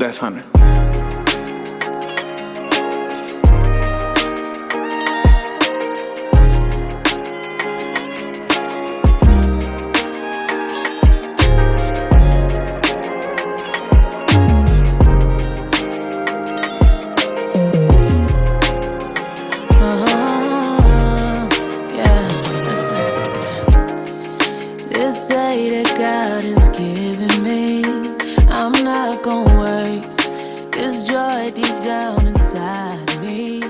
best hunter. This day that God has given me, I'm not gonna waste this joy deep down inside me.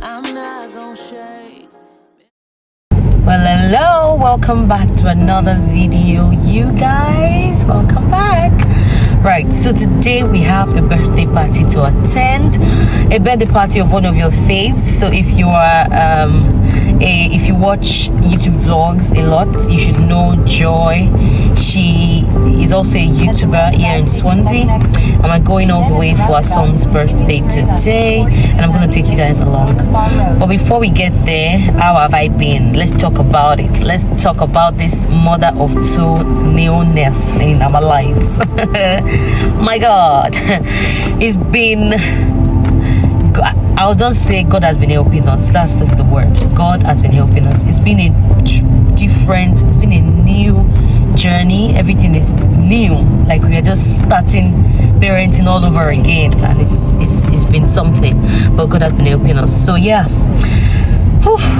I'm not gonna shake. Well, hello, welcome back to another video, you guys. Welcome back. Right, so today we have a birthday party to attend, a birthday party of one of your faves. So if you are if you watch YouTube vlogs a lot, you should know Joy. She is also a YouTuber here in Swansea, and we're going all the way for our son's birthday today, and I'm going to take you guys along. But before we get there, how have I been? Let's talk about it. Let's talk about this mother of two newness in our lives. My God, it's been, I'll just say God has been helping us. That's just the word. God has been helping us. It's been a different, it's been a new journey. Everything is new. Like we are just starting parenting all over again, and it's been something. But God has been helping us. So yeah,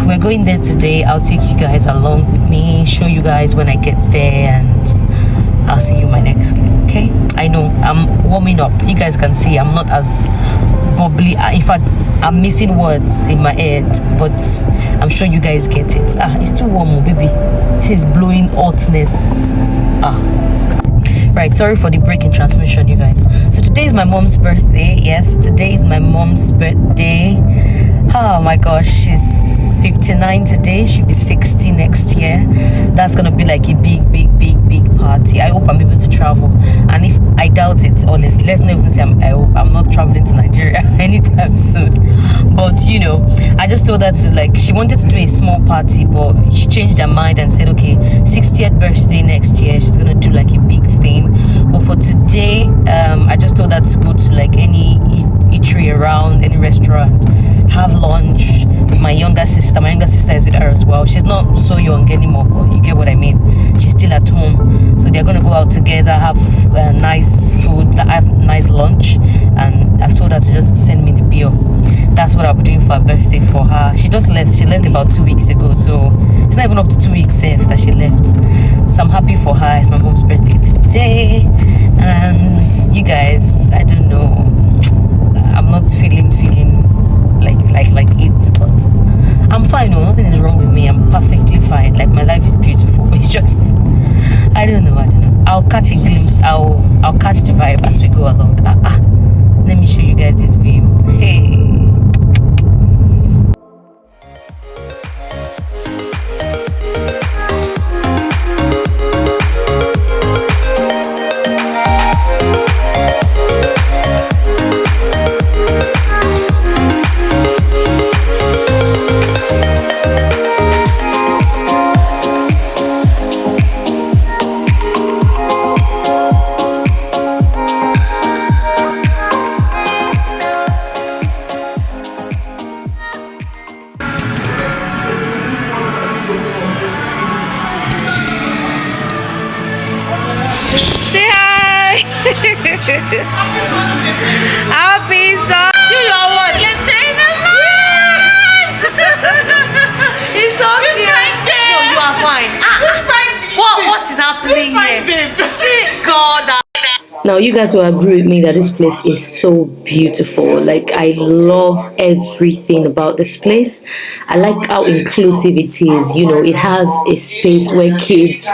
we're going there today. I'll take you guys along with me, show you guys when I get there, and I'll see you in my next clip. Okay, I know I'm warming up. You guys can see I'm not as bubbly. In fact, I'm missing words in my head, but I'm sure you guys get it. It's too warm, baby. This is blowing hotness. Right, sorry for the break in transmission, you guys. So today is my mom's birthday. Yes, today is my mom's birthday. Oh my gosh, she's 59 today. She'll be 60 next year. That's gonna be like a big party. I hope I'm able to travel, and if I doubt it, honestly, let's not even say I hope I'm not traveling to Nigeria anytime soon. But you know, I just told her to, like, she wanted to do a small party, but she changed her mind and said, okay, 60th birthday next year, she's gonna do like a big thing. But for today, I just told her to go to like any eatery around, any restaurant, have lunch. My younger sister is with her as well. She's not so young anymore, but you get what I mean. She's still at home, so they're gonna go out together, have nice food, have nice lunch, and I've told her to just send me the bill. That's what I'll be doing for her birthday for her. She just left. She left about 2 weeks ago, so it's not even up to 2 weeks safe that she left. So I'm happy for her. It's my mom's birthday today, and you guys, I don't know, I'm not feeling like it, but I'm fine. No, nothing is wrong with me. I'm perfectly fine. Like, my life is beautiful. It's just, I don't know. I'll catch a glimpse. I'll catch the vibe as we go along. Let me show you guys this view. Hey. Happy son! You know what? You're staying alive! It's so cute. No, you are fine. What is happening here? See, God. Now, you guys will agree with me that this place is so beautiful. Like, I love everything about this place. I like how inclusive it is. You know, it has a space where kids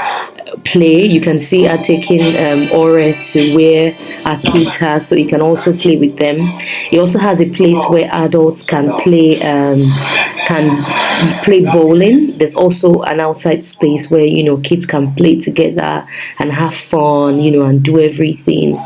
play. You can see her taking Ore to where her kids are, so you can also play with them. It also has a place where adults can play, can play bowling. There's also an outside space where kids can play together and have fun, and do everything.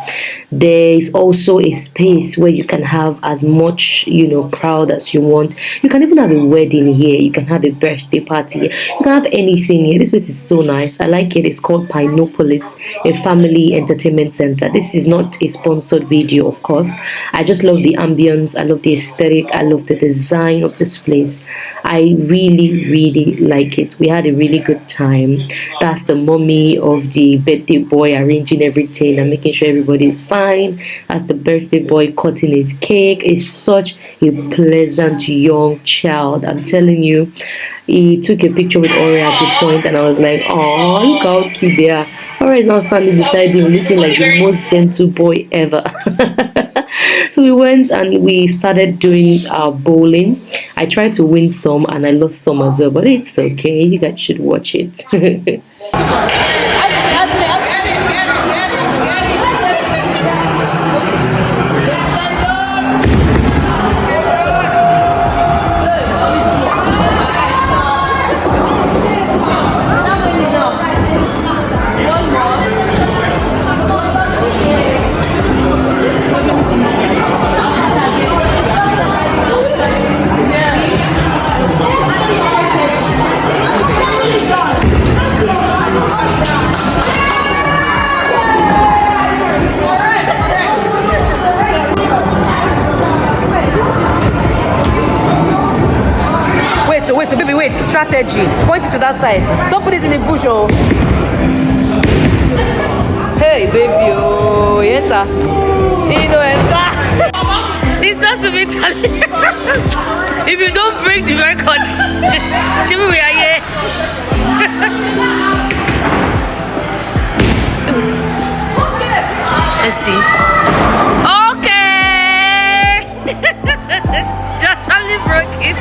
There is also a space where you can have as much crowd as you want. You can even have a wedding here. You can have a birthday party here. You can have anything here. This place is so nice. I like it. It's called Pinopolis, a family entertainment center. This is not a sponsored video, of course. I just love the ambience. I love the aesthetic. I love the design of this place. I really like it. We had a really good time. That's the mommy of the birthday boy arranging everything and making sure everybody is fine. As the birthday boy cutting his cake. Is such a pleasant young child. I'm telling you, he took a picture with Ori at a point, and I was like, oh, look how cute they are. Ori is now standing beside him looking like the most gentle boy ever. So we went and we started doing our bowling. I tried to win some and I lost some as well, but it's okay. You guys should watch it. Wait, strategy. Point it to that side. Don't put it in the bush, oh. Hey, baby, oh, enter. Enter. It's not to be Italian. If you don't break the record, Jimmy, we are here. Let's see. Okay. Just only broke it.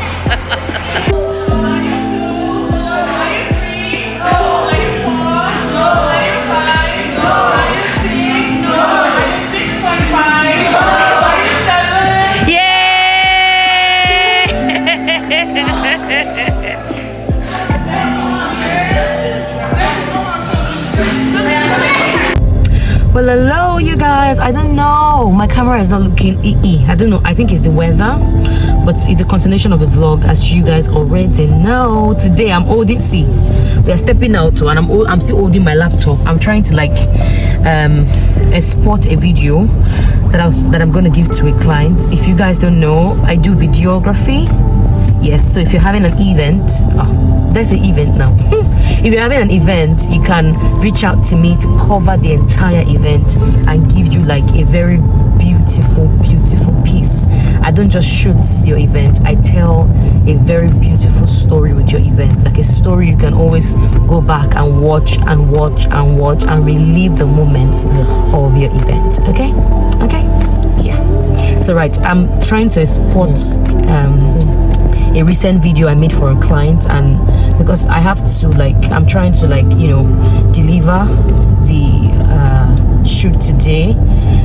Well, hello you guys. I don't know, my camera is not looking I don't know, I think it's the weather, but it's a continuation of the vlog. As you guys already know, today I'm holding, see, we are stepping out too, and I'm still holding my laptop. I'm trying to like export a video that I'm going to give to a client. If you guys don't know, I do videography. Yes, so if you're having an event, there's an event now. If you're having an event, you can reach out to me to cover the entire event and give you like a very beautiful piece. I don't just shoot your event, I tell a very beautiful story with your event, like a story you can always go back and watch and relive the moments of your event. Okay, yeah. So right, I'm trying to export a recent video I made for a client, and because I have to I'm trying to deliver the shoot today,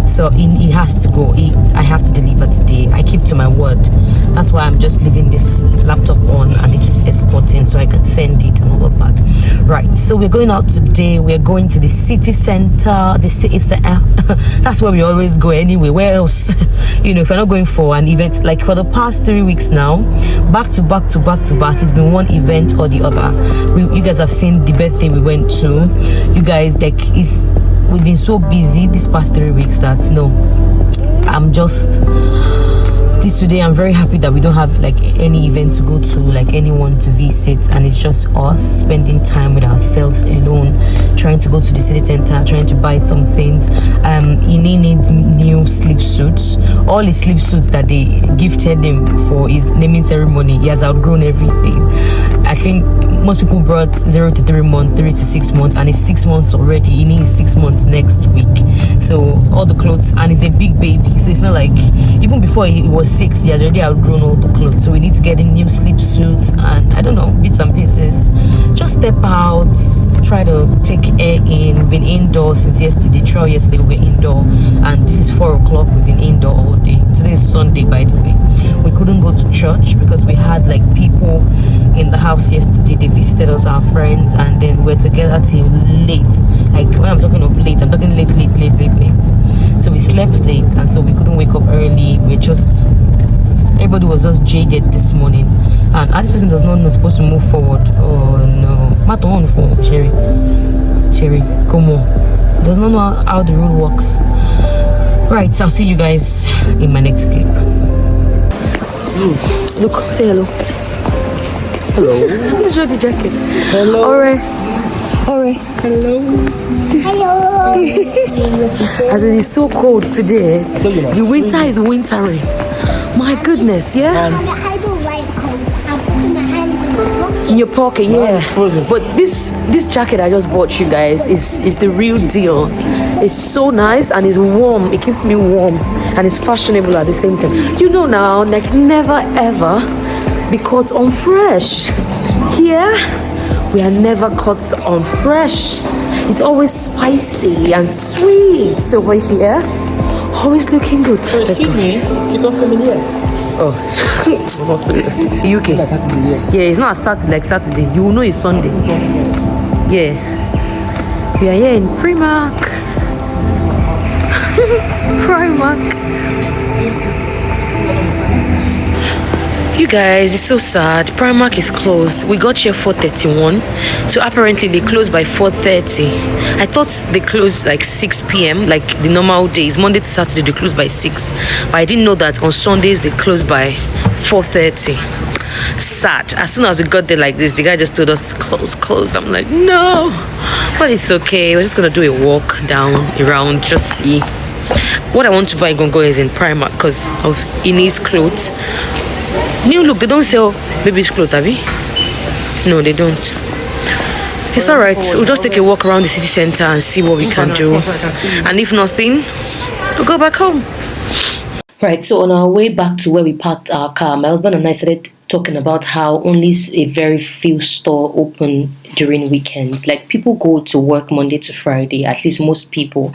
so it has to go. I have to deliver today. I keep to my word. That's why I'm just leaving this laptop on and it keeps exporting so I can send it and all of that. Right, so we're going out today. We're going to the city center. That's where we always go anyway. Where else? If you're not going for an event, like for the past 3 weeks now, back to back, it's been one event or the other. You guys have seen the birthday we went to. You guys, we've been so busy these past 3 weeks that today I'm very happy that we don't have any event to go to, anyone to visit, and it's just us spending time with ourselves alone, trying to go to the city center, trying to buy some things. Ini needs new sleep suits. All the sleep suits that they gifted him for his naming ceremony, he has outgrown everything. I think most people brought 0 to 3 months, 3 to 6 months, and it's 6 months already. He needs 6 months next week. So all the clothes, and he's a big baby, so it's not like even before he was 6, he has already outgrown all the clothes. So we need to get him new sleep suits and I don't know, bits and pieces. Just step out, try to take air in. We've been indoors since yesterday. Throughout yesterday we were indoor, and this is 4 o'clock. We've been indoor all day. Today is Sunday, by the way. We couldn't go to church because we had people the house yesterday. They visited us, our friends, and then we're together till late. Like when I'm talking of late, I'm talking late. So we slept late, and so we couldn't wake up early. Everybody was just jaded this morning, and this person does not know supposed to move forward. Oh no, matter on phone, Cherry, come on, does not know how the rule works. Right, so I'll see you guys in my next clip. Look, say hello. Hello. Let's show the jacket. Hello. Alright. Hello. Hello. As it is so cold today, the winter is wintering. My goodness, yeah? I don't like cold. I put my hands In your pocket, yeah. frozen. But this jacket I just bought you guys is the real deal. It's so nice and it's warm. It keeps me warm and it's fashionable at the same time. You know now, like never ever be caught on fresh. Here, we are never caught on fresh. It's always spicy and sweet over here. Always looking good. Excuse me, you come from here? Oh, not serious. UK. Yeah, it's not Saturday like Saturday. You will know it's Sunday. Yeah. We are here in Primark. Primark. You guys, it's so sad. Primark is closed. We got here 4:31, so apparently they close by 4:30. I thought they closed like 6 p.m. like the normal days. Monday to Saturday they close by 6, but I didn't know that on Sundays they close by 4:30. Sad. As soon as we got there like this, the guy just told us close. I'm like, no, but it's okay. We're just gonna do a walk down around, just see. What I want to buy Gongo is in Primark because of Ine's clothes. New look, they don't sell baby's clothes, Abby? No, they don't. It's alright, we'll just take a walk around the city center and see what we can do. And if nothing, we'll go back home. Right, so on our way back to where we parked our car, my husband and I started talking about how only a very few stores open during weekends. Like people go to work Monday to Friday, at least most people,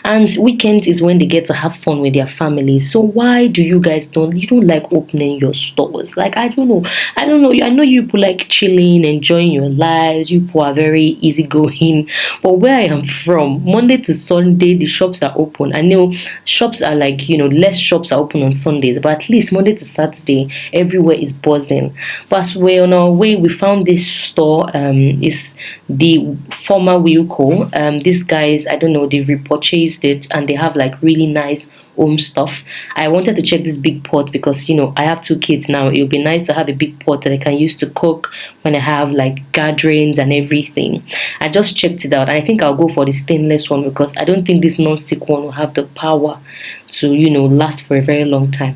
and weekends is when they get to have fun with their families. So why do you guys don't like opening your stores? Like I don't know. I know you people like chilling, enjoying your lives. You people are very easygoing, but where I am from, Monday to Sunday the shops are open. I know shops are like less shops are open on Sundays, but at least Monday to Saturday everywhere is buzzing. But as we're on our way, we found this store. Is the former Wilco. These guys, I don't know, they repurchased it and they have like really nice home stuff. I wanted to check this big pot because I have 2 kids now. It would be nice to have a big pot that I can use to cook when I have like gatherings and everything. I just checked it out and I think I'll go for the stainless one because I don't think this non-stick one will have the power to last for a very long time.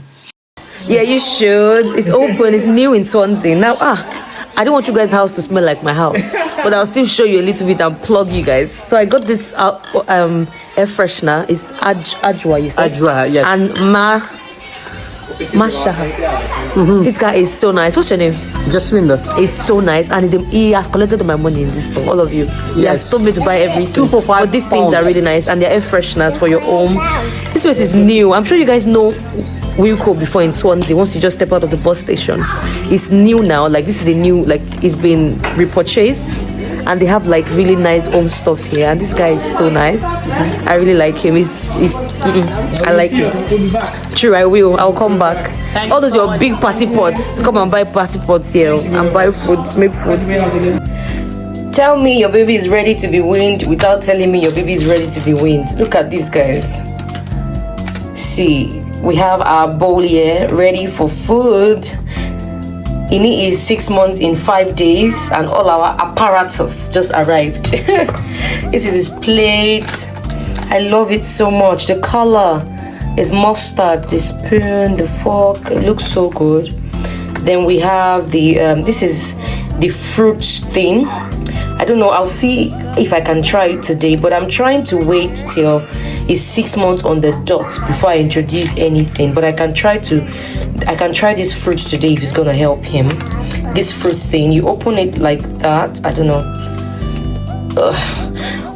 Yeah, you should. It's open. It's new in Swansea now. I don't want you guys' house to smell like my house, but I'll still show you a little bit and plug you guys. So I got this air freshener. It's Ajwa, you said? Ajwa, yes. And Masha. This guy is so nice. What's your name? Jaswinder. He's so nice, and he has collected my money in this store. All of you. He has told me to buy everything. 2 for 5 But these things are really nice, and they're air fresheners for your home. This place is new. I'm sure you guys know Wilco before in Swansea. Once you just step out of the bus station, it's new now. Like this is a new, like it's been repurchased, and they have like really nice home stuff here. And this guy is so nice. I really like him. I like him. True, I will. I'll come back. All those your big party pots. Come and buy party pots here and buy food, make food. Tell me your baby is ready to be weaned without telling me your baby is ready to be weaned. Look at these guys. See. We have our bowl here ready for food. Ini is 6 months in 5 days and all our apparatus just arrived. This is his plate. I love it so much. The color is mustard. The spoon, the fork, it looks so good. Then we have the this is the fruit thing. I don't know, I'll see if I can try it today, but I'm trying to wait till it's 6 months on the dot before I introduce anything. But I can try this fruit today if it's gonna help him. This fruit thing, you open it like that. I don't know.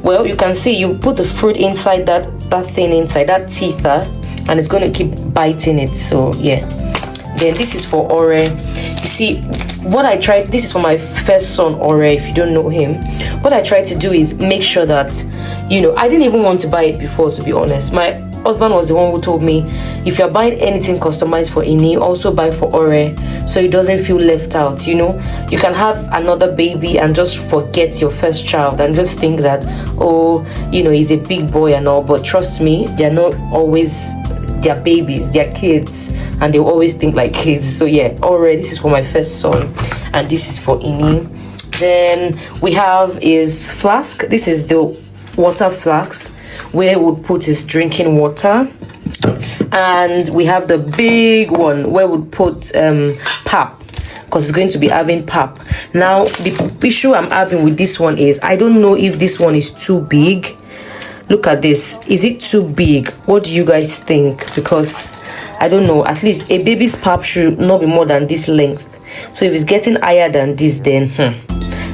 Well, you can see you put the fruit inside that thing inside that teether, and it's gonna keep biting it. So yeah. Then this is for Ore. You see, what I tried, this is for my first son, Ore, if you don't know him. What I tried to do is make sure that, you know, I didn't even want to buy it before, to be honest. My husband was the one who told me, if you're buying anything customized for Ini, also buy for Ore, so he doesn't feel left out. You know, you can have another baby and just forget your first child and just think that, oh, you know, he's a big boy and all, but trust me, they're not always their babies, their kids, and they always think like kids. So yeah, Ore, this is for my first son, and this is for Ini. Then we have his flask. This is the water flask where we'll put his drinking water, and we have the big one where we'll put pap, because it's going to be having pap. Now the issue I'm having with this one is I don't know if this one is too big. Look at this. Is it too big? What do you guys think? Because I don't know, at least a baby's pap should not be more than this length. So if it's getting higher than this, then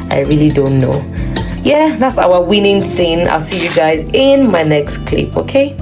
I really don't know. Yeah, that's our Weaning thing. I'll see you guys in my next clip, okay?